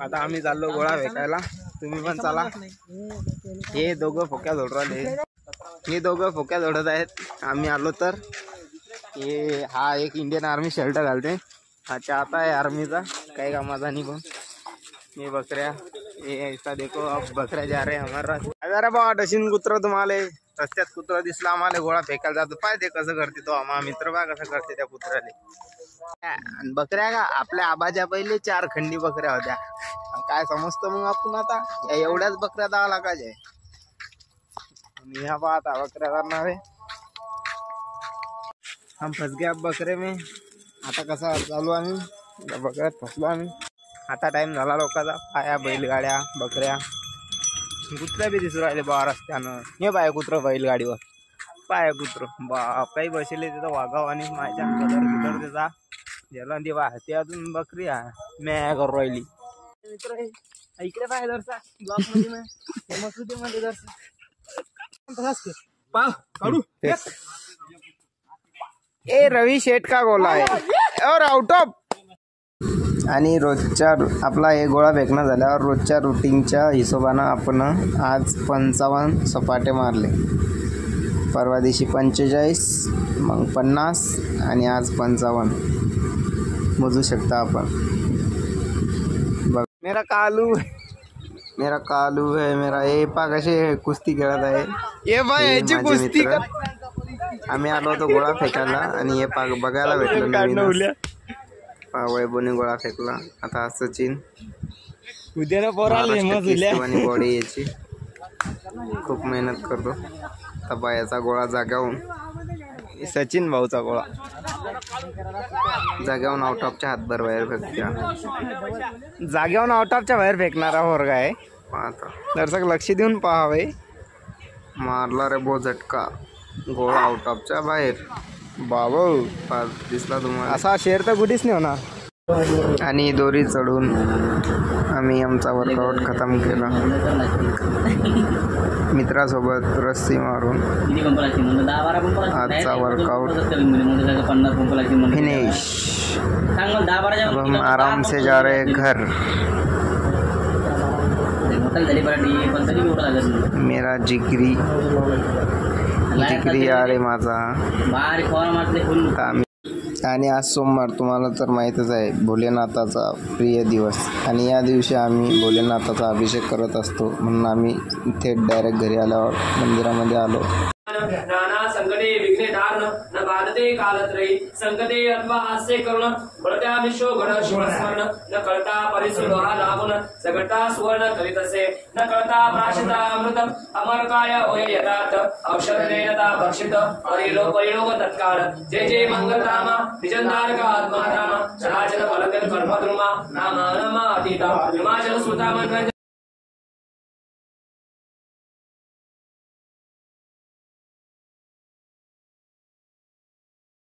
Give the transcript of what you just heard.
आता आम्ही चाललो गोळा फेकायला, तुम्ही पण चला। हे दोघं फोक्या झोडत राहिले, हे दोघं फोक्या झोडत आहेत। आम्ही आलो तर ये हा एक इंडियन आर्मी शर्ट घालते, हा चाहता है आर्मीचा, काही कामाचा नाही पण। ये बकऱ्या, ये ऐसा देखो अब बकऱ्या जा रहे हमारा। अरे बा डशीन कुत्र तुम्हाला रस्त्यात कुत्रा दिसला आम्हाला गोळा फेकायला जातो, पाय ते कसं करते तो आम्हा मित्र बा कसं करते त्या कुत्र्याले। बकऱ्या का आपल्या आबाच्या पहिले 4 खंडी बकऱ्या होत्या, काय समजतं मग आपण आता या एवढ्याच बकऱ्या 10 लाखाच्या आहे। यहाँ बात है बकऱ्या करणार है, हम फंस गए अब बकरे में। आता कसा चालू आम्ही बकऱ्यात फसलो आम्ही। आता टाइम झाला लोकांचा, पाया बैलगाड्या बकऱ्या कुत्र्या बी दिसू राहिले बा रस्त्यानं। हे पाय कुत्र बैलगाडीवर, पाय कुत्र बाप काही बसले तिथं वागाव आणि माझ्या कलर त्याचा ज्याला ती वाहते अजून बकरी मॅ करू राहिली। मित्र इकडे पाय दरसा ब्लॉक मध्ये फेमस होते मध्ये दरसा पाव काढू। ए रवी शेठ का गोला आहे और आउट ऑफ। आणि रोजच्या आपला हे गोळा फेकणं झाल्यावर रोजच्या रुटीनच्या हिशोबानं आपण आज 55 सपाटे मारले। परवा दिवशी 45, मग 50 आणि आज 55 मोजू शकता आपण। बघ मेरा कालू है मेरा ये पा कसे कुस्ती खेळत आहे। ये बाय याची कुस्ती आम्ही आलो होतो गोळा फेकायला आणि हे पाग बघायला भेटलं। वैभवने गोळा फेकला। आता सचिन उद्याला बॉडी याची खूप मेहनत करतो। आता बायाचा गोळा जागावून सचिन भाऊचा गोळा जाग्यावरून आउट ऑफच्या हातभर बाहेर फेकत्या, जाग्यावरून आउट ऑफच्या बाहेर फेकणारा पोरगा आहे। आता दर्शक लक्ष देऊन पाहावे, मारला रे बो झटका, गोळा आउट ऑफच्या बाहेर। बाबा दिसला तुम्हाला असा शेर तर कुठेच नाही होणार। आणि दोरी चढून आम्ही आमचा वर्कआउट खतम केला, मित्रासोबत रस्सी मारून आजचा वर्कआउट फिनिश। अब हम आराम से जा रहे घर। मेरा जिगरी यार माझा। आणि आज सोमवार तुम्हाला तर माहीतच आहे, भोलेनाथाचा प्रिय दिवस। आणि या दिवशी आम्ही भोलेनाथाचा अभिषेक करत असतो, म्हणून आम्ही थेट डायरेक्ट घरी आल्यावर मंदिरामध्ये आलो। नाना संकटे विघ्ने धारण न बाधते कालत्रयी संकटे अथवा हास्य करुण बळत्या विश्व घड शिवस्मरण न कळता परिसुलोहा लागून सगटा सुवर्ण कलितसे न कळता प्राशिता अमृत अमरकाय होय यथार्थ औषध देनता भक्षित परिलोक तत्काळ जय जय मंगलरामा निजंदारक आत्मा रामा चराचर फलकल कर्मद्रुमा नाम अतीता हिमाचल सुता मनरंजन